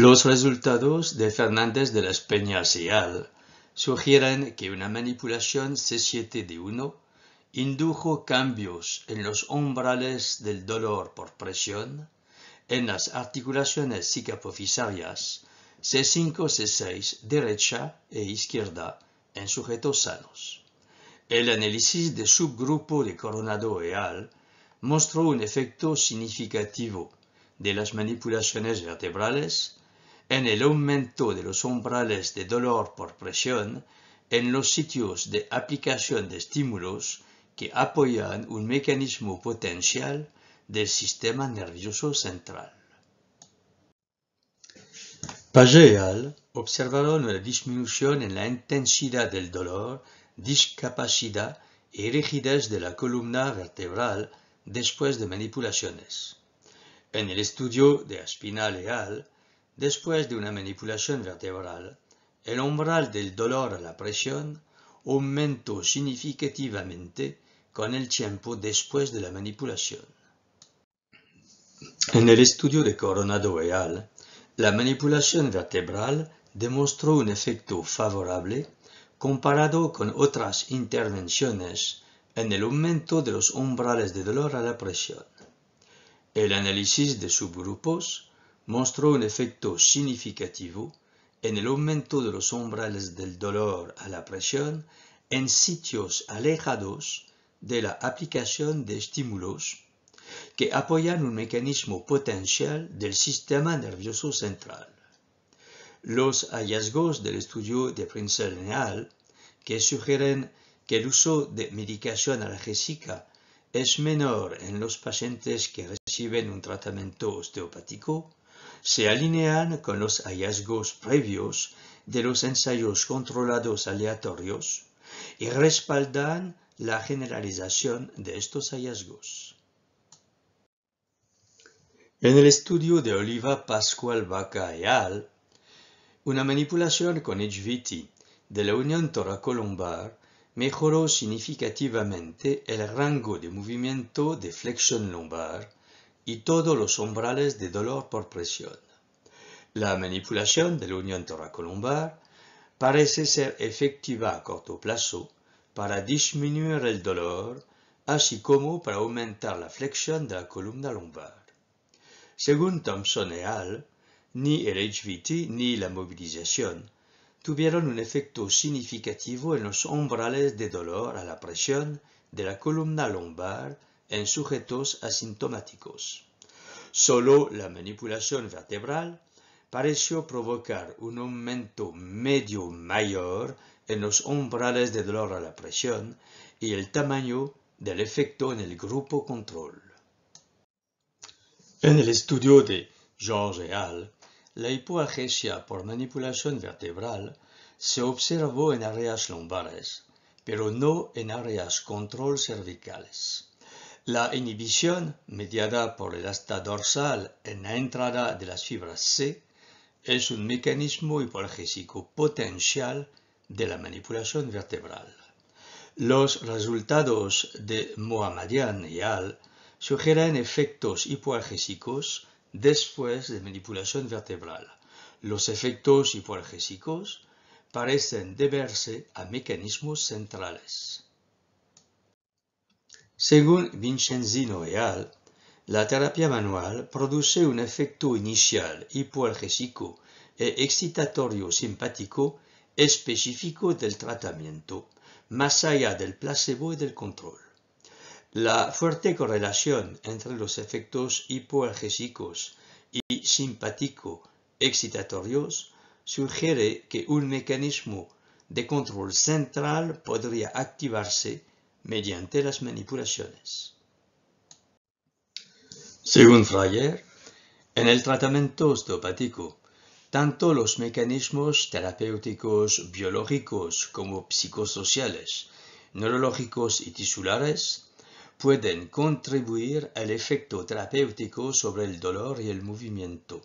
Los resultados de Fernández de las Peñas et al. Sugieren que una manipulación C7D1 indujo cambios en los umbrales del dolor por presión en las articulaciones psicapofisarias C5-C6 derecha e izquierda en sujetos sanos. El análisis de subgrupo de Coronado et al. Mostró un efecto significativo de las manipulaciones vertebrales en el aumento de los umbrales de dolor por presión en los sitios de aplicación de estímulos que apoyan un mecanismo potencial del sistema nervioso central. Page et al. Observaron una disminución en la intensidad del dolor, discapacidad y rigidez de la columna vertebral después de manipulaciones. En el estudio de Aspinall et al., después de una manipulación vertebral, el umbral del dolor a la presión aumentó significativamente con el tiempo después de la manipulación. En el estudio de Coronado et al., la manipulación vertebral demostró un efecto favorable comparado con otras intervenciones en el aumento de los umbrales de dolor a la presión. El análisis de subgrupos mostró un efecto significativo en el aumento de los umbrales del dolor a la presión en sitios alejados de la aplicación de estímulos que apoyan un mecanismo potencial del sistema nervioso central. Los hallazgos del estudio de Prinzel et al., que sugieren que el uso de medicación analgésica es menor en los pacientes que reciben un tratamiento osteopático, se alinean con los hallazgos previos de los ensayos controlados aleatorios y respaldan la generalización de estos hallazgos. En el estudio de Oliva, Pascual, Vaca et al., una manipulación con HVT de la unión toracolumbar mejoró significativamente el rango de movimiento de flexión lumbar y todos los umbrales de dolor por presión. La manipulación de la unión toracolumbar parece ser efectiva a corto plazo para disminuir el dolor, así como para aumentar la flexión de la columna lumbar. Según Thompson et al., ni el HVT ni la movilización tuvieron un efecto significativo en los umbrales de dolor a la presión de la columna lumbar en sujetos asintomáticos. Solo la manipulación vertebral pareció provocar un aumento medio mayor en los umbrales de dolor a la presión y el tamaño del efecto en el grupo control. En el estudio de George et al., la hipoagesia por manipulación vertebral se observó en áreas lumbares, pero no en áreas control cervicales. La inhibición mediada por el asta dorsal en la entrada de las fibras C es un mecanismo hipoalgésico potencial de la manipulación vertebral. Los resultados de Mohammadian et al. Sugieren efectos hipoalgésicos después de manipulación vertebral. Los efectos hipoalgésicos parecen deberse a mecanismos centrales. Según Vincenzino et al., la terapia manual produce un efecto inicial hipoalgésico e excitatorio simpático específico del tratamiento, más allá del placebo y del control. La fuerte correlación entre los efectos hipoalgésicos y simpático-excitatorios sugiere que un mecanismo de control central podría activarse mediante las manipulaciones. Según Freyer, en el tratamiento osteopático, tanto los mecanismos terapéuticos biológicos como psicosociales, neurológicos y tisulares pueden contribuir al efecto terapéutico sobre el dolor y el movimiento.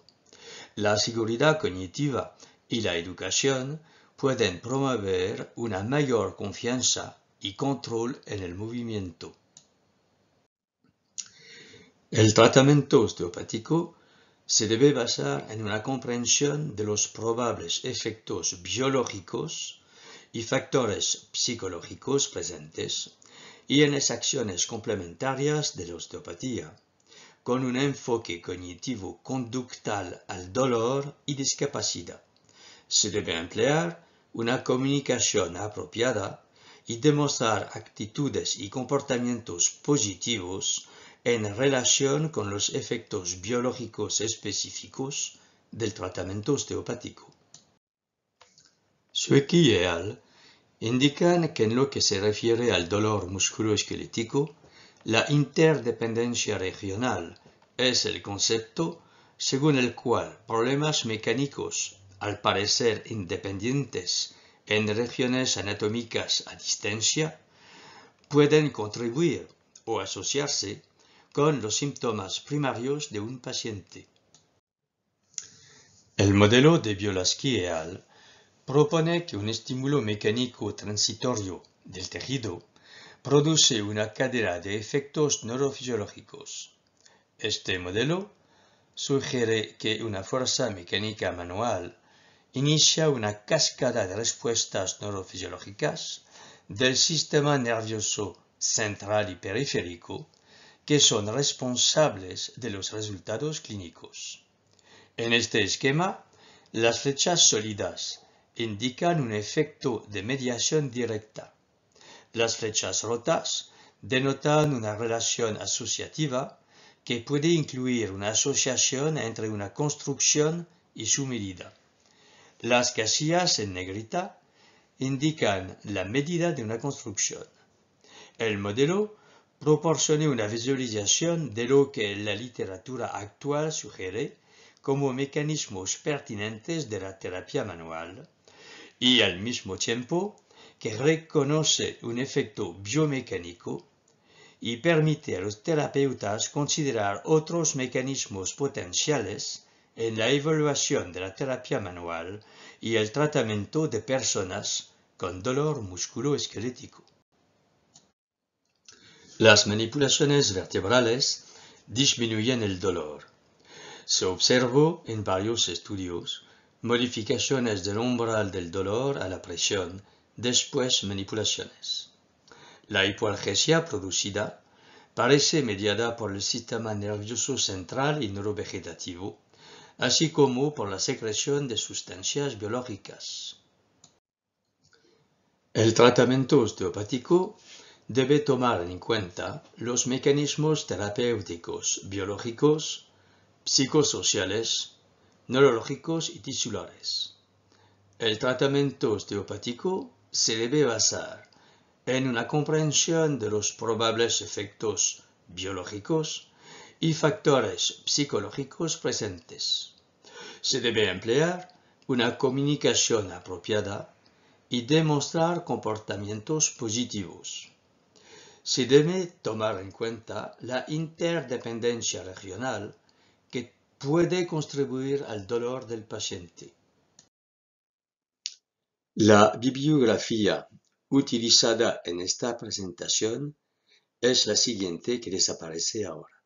La seguridad cognitiva y la educación pueden promover una mayor confianza y control en el movimiento. El tratamiento osteopático se debe basar en una comprensión de los probables efectos biológicos y factores psicológicos presentes y en las acciones complementarias de la osteopatía, con un enfoque cognitivo-conductual al dolor y discapacidad. Se debe emplear una comunicación apropiada y demostrar actitudes y comportamientos positivos en relación con los efectos biológicos específicos del tratamiento osteopático. Sueki et al. Indican que en lo que se refiere al dolor musculoesquelético, la interdependencia regional es el concepto según el cual problemas mecánicos, al parecer independientes en regiones anatómicas a distancia, pueden contribuir o asociarse con los síntomas primarios de un paciente. El modelo de Biolaski et al. Propone que un estímulo mecánico transitorio del tejido produce una cadena de efectos neurofisiológicos. Este modelo sugiere que una fuerza mecánica manual inicia una cascada de respuestas neurofisiológicas del sistema nervioso central y periférico que son responsables de los resultados clínicos. En este esquema, las flechas sólidas indican un efecto de mediación directa. Las flechas rotas denotan una relación asociativa que puede incluir una asociación entre una construcción y su medida. Las casillas en negrita indican la medida de una construcción. El modelo proporciona una visualización de lo que la literatura actual sugiere como mecanismos pertinentes de la terapia manual y al mismo tiempo que reconoce un efecto biomecánico y permite a los terapeutas considerar otros mecanismos potenciales en la evaluación de la terapia manual y el tratamiento de personas con dolor musculoesquelético. Las manipulaciones vertebrales disminuyen el dolor. Se observó en varios estudios modificaciones del umbral del dolor a la presión después manipulaciones. La hipoalgesia producida parece mediada por el sistema nervioso central y neurovegetativo, así como por la secreción de sustancias biológicas. El tratamiento osteopático debe tomar en cuenta los mecanismos terapéuticos biológicos, psicosociales, neurológicos y tisulares. El tratamiento osteopático se debe basar en una comprensión de los probables efectos biológicos y factores psicológicos presentes. Se debe emplear una comunicación apropiada y demostrar comportamientos positivos. Se debe tomar en cuenta la interdependencia regional que puede contribuir al dolor del paciente. La bibliografía utilizada en esta presentación es la siguiente que desaparece ahora.